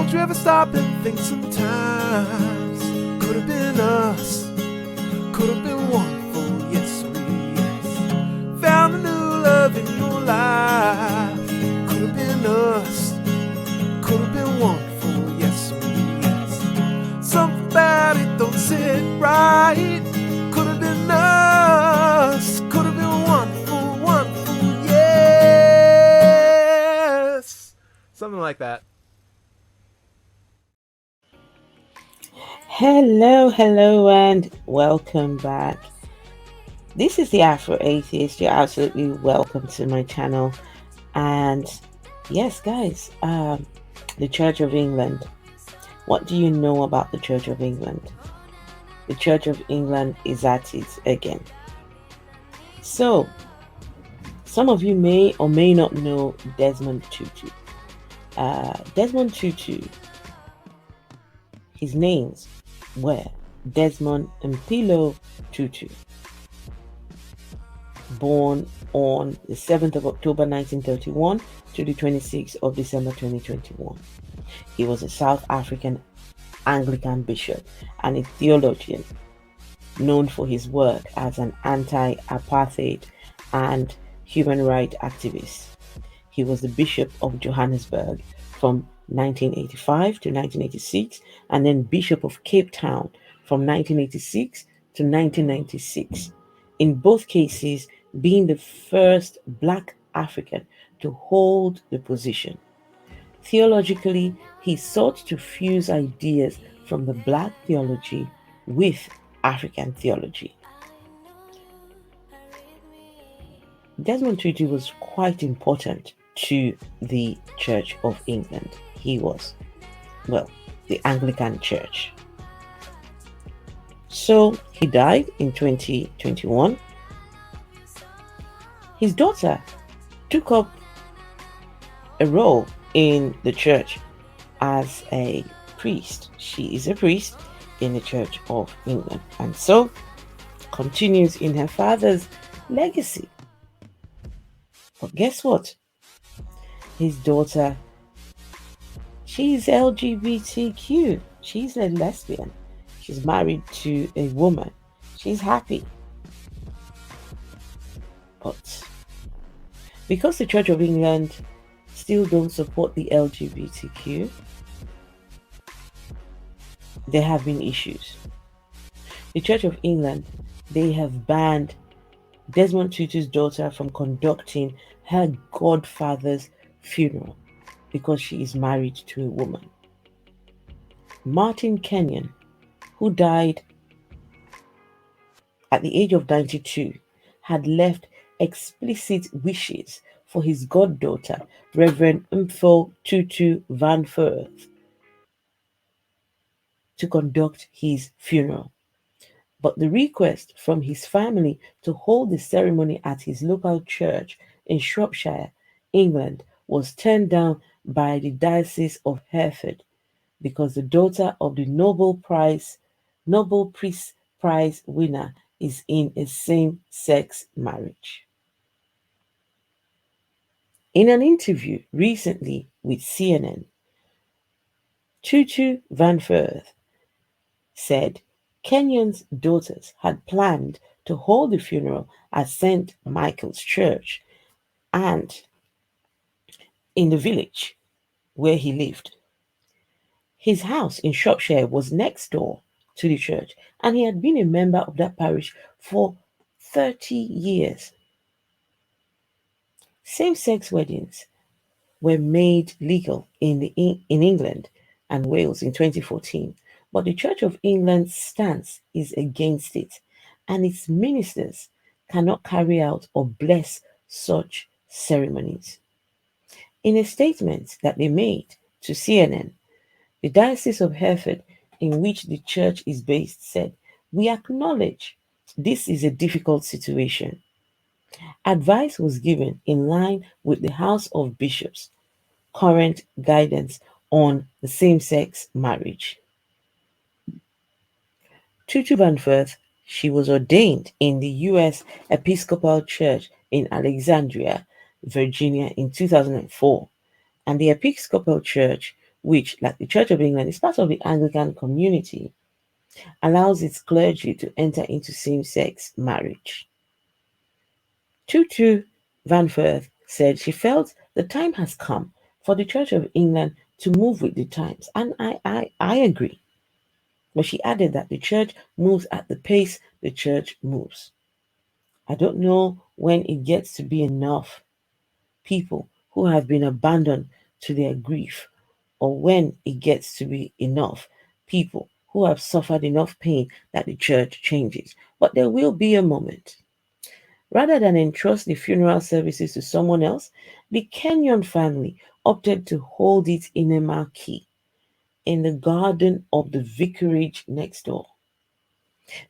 Don't you ever stop and think sometimes? Could have been us, could have been wonderful, yes, oh yes. Found a new love in your life. Could have been us, could have been wonderful, yes, oh yes. Something about it don't sit right. Could have been us, could have been wonderful, wonderful, yes. Something like that. Hello, and welcome back. This is the Afro Atheist. You're absolutely welcome to my channel. And yes, guys, the Church of England. What do you know about the Church of England? The Church of England is at it again. So, some of you may or may not know Desmond Tutu. Desmond Tutu, his names were Desmond and Mpho Tutu, born on the 7th of October 1931 to the 26th of December 2021. He was a South African Anglican bishop and a theologian known for his work as an anti-apartheid and human rights activist. He was the Bishop of Johannesburg from 1985 to 1986, and then Bishop of Cape Town from 1986 to 1996, in both cases being the first Black African to hold the position. Theologically, he sought to fuse ideas from the Black theology with African theology. Desmond Tutu was quite important to the Church of England. He was, the Anglican Church. So he died in 2021. His daughter took up a role in the church as a priest. She is a priest in the Church of England, and so continues in her father's legacy. But guess what? His daughter, she's LGBTQ. She's a lesbian. She's married to a woman. She's happy. But because the Church of England still don't support the LGBTQ, there have been issues. The Church of England, they have banned Desmond Tutu's daughter from conducting her godfather's funeral because she is married to a woman. Martin Kenyon, who died at the age of 92, had left explicit wishes for his goddaughter, Reverend Mpho Tutu van Furth, to conduct his funeral. But the request from his family to hold the ceremony at his local church in Shropshire, England, was turned down by the Diocese of Hereford because the daughter of the Nobel Peace Prize winner is in a same-sex marriage. In an interview recently with CNN, Tutu van Furth said Kenyon's daughters had planned to hold the funeral at St. Michael's Church and in the village where he lived. His house in Shropshire was next door to the church, and he had been a member of that parish for 30 years. Same-sex weddings were made legal in England and Wales in 2014, but the Church of England's stance is against it, and its ministers cannot carry out or bless such ceremonies. In a statement that they made to CNN, the Diocese of Hereford, in which the church is based, said, "We acknowledge this is a difficult situation. Advice was given in line with the House of Bishops' current guidance on the same-sex marriage." Tutu van Furth, she was ordained in the U.S. Episcopal Church in Alexandria, Virginia in 2004, and the Episcopal Church which, like the Church of England, is part of the Anglican community, allows its clergy to enter into same-sex marriage. Tutu van Furth said she felt the time has come for the Church of England to move with the times, and I agree. But she added that the church moves at the pace the church moves. I don't know when it gets to be enough people who have been abandoned to their grief, or when it gets to be enough people who have suffered enough pain that the church changes. But there will be a moment. Rather than entrust the funeral services to someone else, the Kenyon family opted to hold it in a marquee in the garden of the vicarage next door.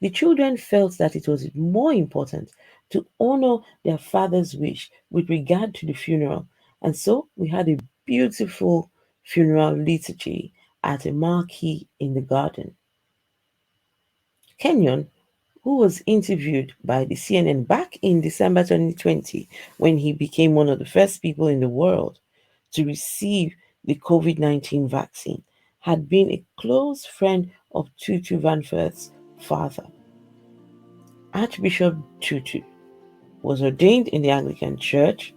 The children felt that it was more important to honor their father's wish with regard to the funeral, and so we had a beautiful funeral liturgy at a marquee in the garden. Kenyon, who was interviewed by the CNN back in December 2020 when he became one of the first people in the world to receive the COVID-19 vaccine, had been a close friend of Tutu van Furth's father. Archbishop Tutu was ordained in the Anglican Church,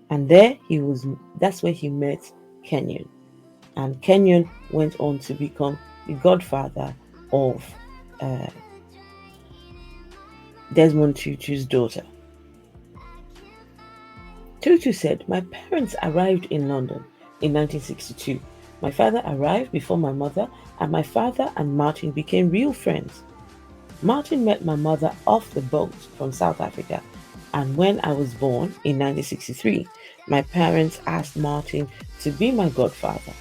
and that's where he met Kenyon. And Kenyon went on to become the godfather of Desmond Tutu's daughter. Tutu said, "My parents arrived in London in 1962. My father arrived before my mother, and my father and Martin became real friends. Martin met my mother off the boat from South Africa, and when I was born in 1963, my parents asked Martin to be my godfather.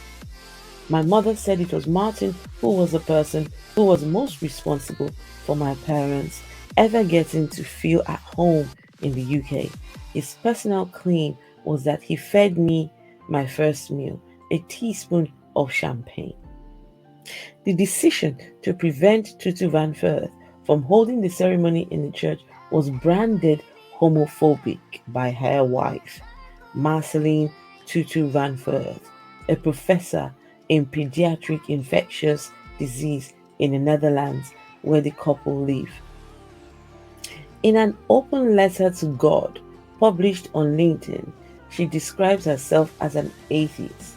My mother said it was Martin who was the person who was most responsible for my parents ever getting to feel at home in the UK. His personal claim was that he fed me my first meal, a teaspoon of champagne." The decision to prevent Tutu van Furth from holding the ceremony in the church was branded homophobic by her wife, Marceline Tutu van Furth, a professor in pediatric infectious disease in the Netherlands where the couple live. In an open letter to God published on LinkedIn, she describes herself as an atheist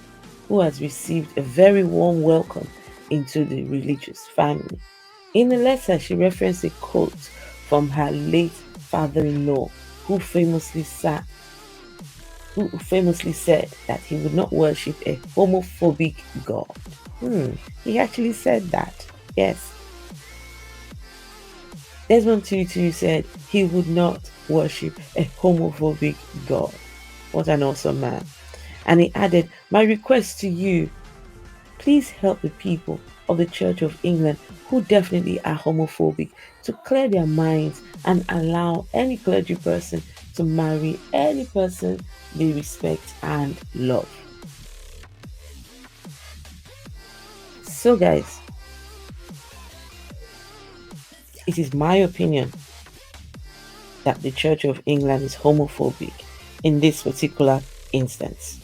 who has received a very warm welcome into the religious family. In the letter, she referenced a quote from her late father-in-law, who famously said that he would not worship a homophobic God. He actually said that. Yes. Desmond Tutu said he would not worship a homophobic God. What an awesome man. And he added, "My request to you, please help the people of the Church of England who definitely are homophobic to clear their minds and allow any clergy person to marry any person they respect and love." So guys, it is my opinion that the Church of England is homophobic in this particular instance.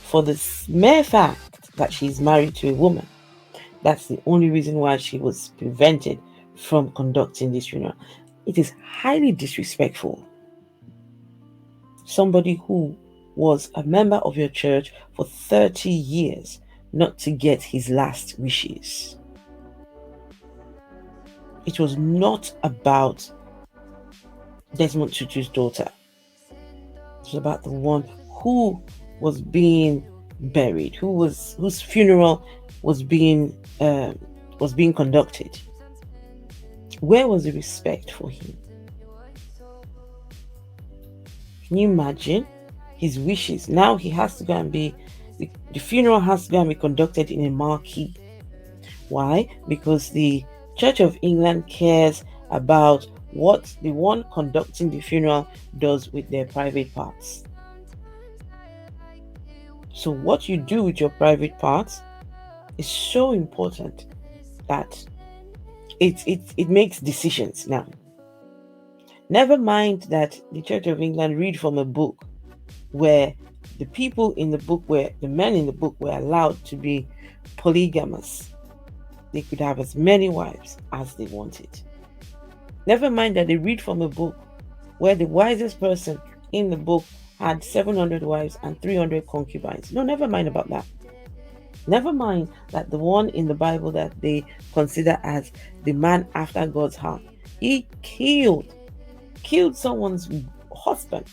For the mere fact that she's married to a woman, that's the only reason why she was prevented from conducting this funeral. It is highly disrespectful. Somebody who was a member of your church for 30 years not to get his last wishes. It was not about Desmond Tutu's daughter. It was about the one who was being buried, whose funeral was being conducted. Where was the respect for him? Can you imagine his wishes? Now he has to go and the funeral has to go and be conducted in a marquee. Why? Because the Church of England cares about what the one conducting the funeral does with their private parts. So what you do with your private parts is so important that it makes decisions now. Never mind that the Church of England read from a book where the people in the book the men in the book were allowed to be polygamous. They could have as many wives as they wanted. Never mind that they read from a book where the wisest person in the book had 700 wives and 300 concubines. No, never mind about that. Never mind that the one in the Bible that they consider as the man after God's heart, he killed someone's husband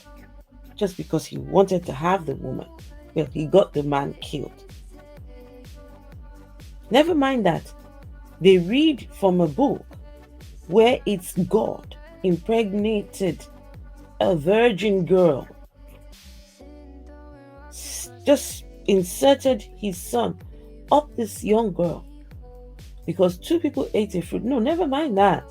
just because he wanted to have the woman. Well, he got the man killed. Never mind that they read from a book where it's God impregnated a virgin girl, just inserted his son up this young girl because two people ate a fruit. No, never mind that.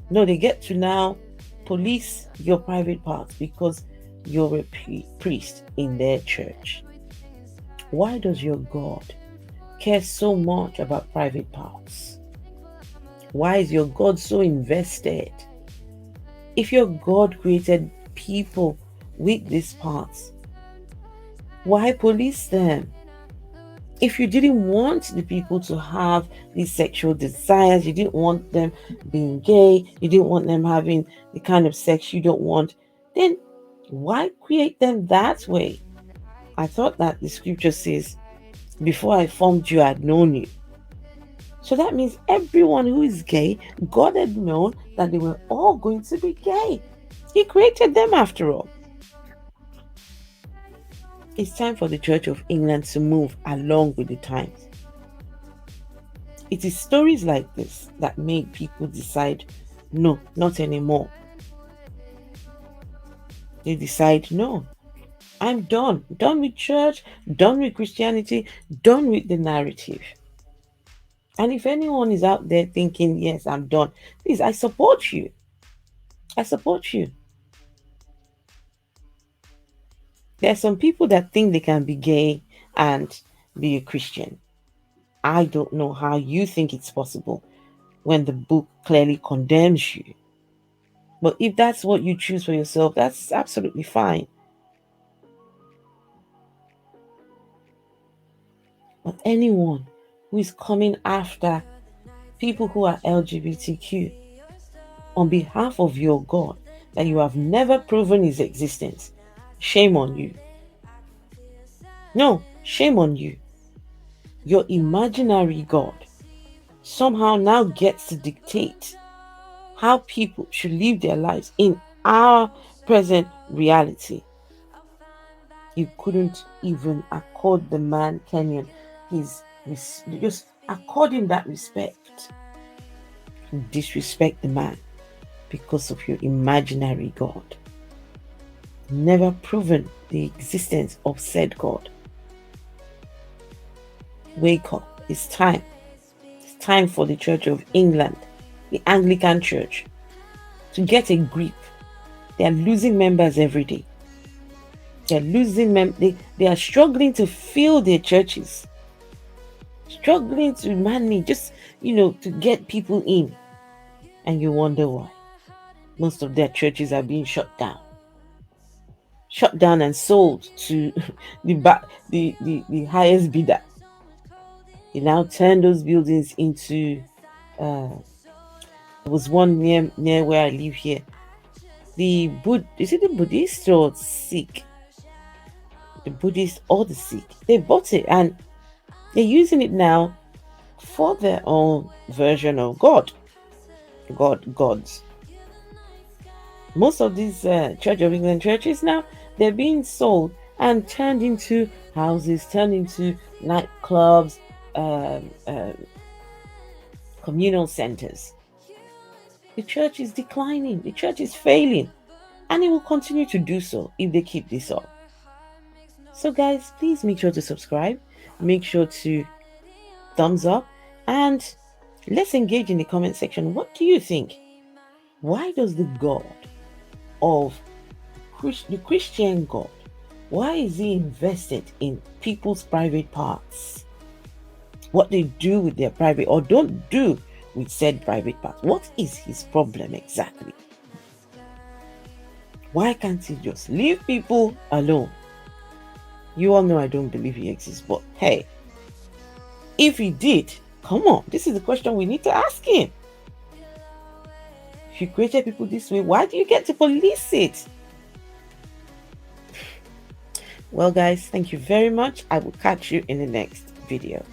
No, they get to now police your private parts because you're a priest in their church. Why does your God care so much about private parts? Why is your God so invested? If your God created people with these parts, why police them? If you didn't want the people to have these sexual desires, you didn't want them being gay, you didn't want them having the kind of sex you don't want, then why create them that way? I thought that the scripture says, before I formed you, I had known you. So that means everyone who is gay, God had known that they were all going to be gay. He created them after all. It's time for the Church of England to move along with the times. It is stories like this that make people decide, no, not anymore. They decide, no, I'm done. Done with church, done with Christianity, done with the narrative. And if anyone is out there thinking, yes, I'm done, please, I support you. I support you. There are some people that think they can be gay and be a Christian. I don't know how you think it's possible when the book clearly condemns you. But if that's what you choose for yourself, that's absolutely fine. But anyone who is coming after people who are LGBTQ on behalf of your God that you have never proven his existence, shame on you. No, shame on you. Your imaginary God somehow now gets to dictate how people should live their lives in our present reality. You couldn't even accord the man Kenyon just accord him that respect. You disrespect the man because of your imaginary God. Never proven the existence of said God. Wake up. It's time. It's time for the Church of England, the Anglican Church, to get a grip. They are losing members every day. They are losing they are struggling to fill their churches. Struggling to manage, just, to get people in. And you wonder why. Most of their churches are being shut down. Shut down and sold to the highest bidder. They now turn those buildings into there was one near where I live here. Is it the Buddhist or Sikh? The Buddhist or the Sikh. They bought it and they're using it now for their own version of gods. Most of these Church of England churches now, they're being sold and turned into houses, turned into nightclubs, communal centers. The church is declining. The church is failing. And it will continue to do so if they keep this up. So guys, please make sure to subscribe. Make sure to thumbs up. And let's engage in the comment section. What do you think? Why does the God of the Christian God, why is he invested in people's private parts? What they do with their private or don't do with said private parts. What is his problem exactly? Why can't he just leave people alone? You all know I don't believe he exists, but hey, if he did, come on, this is the question we need to ask him. If you created people this way, why do you get to police it? Well, guys, thank you very much. I will catch you in the next video.